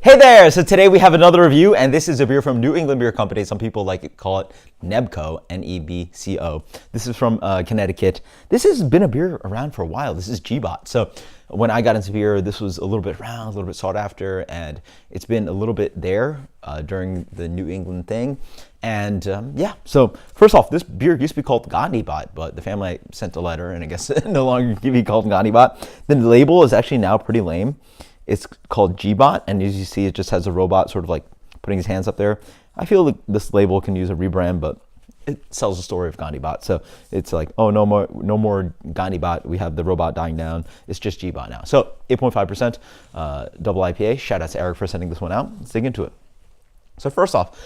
Hey there! So today we have another review, and this is a beer from New England Beer Company. Some people like to call it Nebco, N-E-B-C-O. This is from Connecticut. This has been a beer around for a while. This is G-Bot. So when I got into beer, this was a little bit around, a little bit sought after, and it's been a little bit there during the New England thing. And yeah, so first off, this beer used to be called Gandhi Bot, but the family sent a letter, and I guess it no longer can be called Gandhi Bot. Then the label is actually now pretty lame. It's called G-Bot, and as you see, it just has a robot sort of like putting his hands up there. I feel like this label can use a rebrand, but it sells the story of Gandhi Bot. So it's like, oh, no more Gandhi Bot. We have the robot dying down. It's just G-Bot now. So 8.5% double IPA. Shout out to Eric for sending this one out. Let's dig into it. So first off,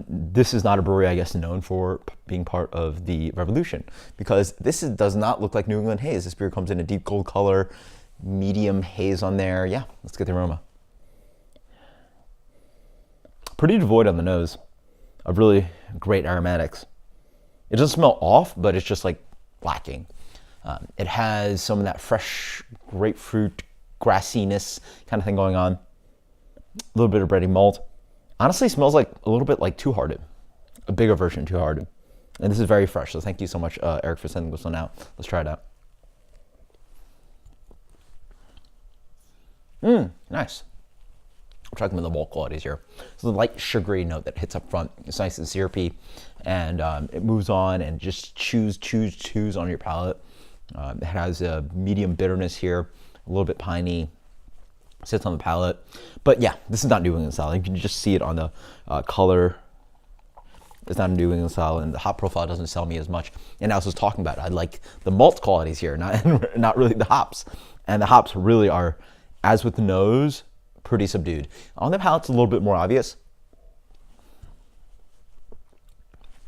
this is not a brewery, I guess, known for being part of the revolution, because this does not look like New England haze. This beer comes in a deep gold color, medium haze on there. Yeah, let's get the aroma. Pretty devoid on the nose of really great aromatics. It doesn't smell off, but it's just like lacking. It has some of that fresh grapefruit grassiness kind of thing going on. A little bit of bready malt. Honestly, smells like a little bit like Two Hearted, a bigger version of Two Hearted. And this is very fresh, so thank you so much, Eric, for sending this one out. Let's try it out. Nice. I'm talking about the malt qualities here. So the light sugary note that hits up front. It's nice and syrupy, and it moves on and just chews on your palate. It has a medium bitterness here, a little bit piney, sits on the palate. But yeah, this is not New England style. You can just see it on the color. It's not a New England style, and the hop profile doesn't sell me as much. And as I was talking about, I like the malt qualities here, not really the hops. And the hops really are, as with the nose, pretty subdued. On the palate, it's a little bit more obvious.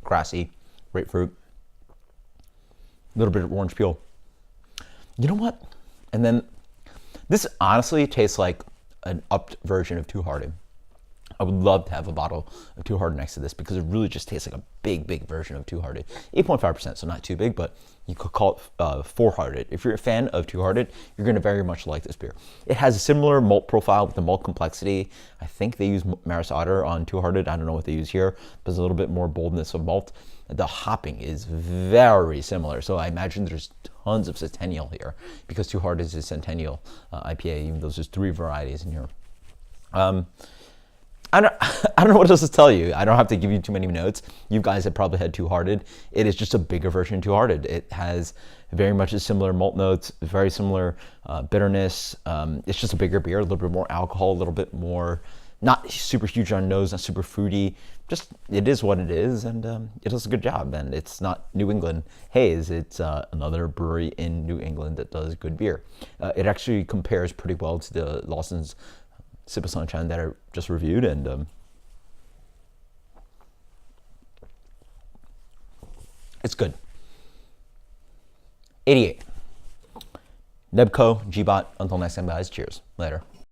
Grassy, grapefruit, a little bit of orange peel. You know what? And then this honestly tastes like an upped version of Two Hearted. I would love to have a bottle of Two Hearted next to this, because it really just tastes like a big version of Two Hearted. 8.5%, so not too big, but you could call it Four Hearted. If you're a fan of Two Hearted, you're going to very much like this beer. It has a similar malt profile with the malt complexity. I think they use Maris Otter on Two Hearted. I don't know what they use here, but there's a little bit more boldness of malt. The hopping is very similar, so I imagine there's tons of Centennial here, because Two Hearted is a Centennial IPA, even though there's 3 varieties in here. I don't know what else to tell you. I don't have to give you too many notes. You guys have probably had Two Hearted. It is just a bigger version of Two Hearted. It has very much a similar malt notes, very similar bitterness. It's just a bigger beer, a little bit more alcohol, a little bit more, not super huge on nose, not super fruity. Just, it is what it is, and it does a good job. And it's not New England haze. It's another brewery in New England that does good beer. It actually compares pretty well to the Lawson's Sip of Sunshine that I just reviewed, and it's good. 88. Nebco, G-Bot. Until next time, guys. Cheers. Later.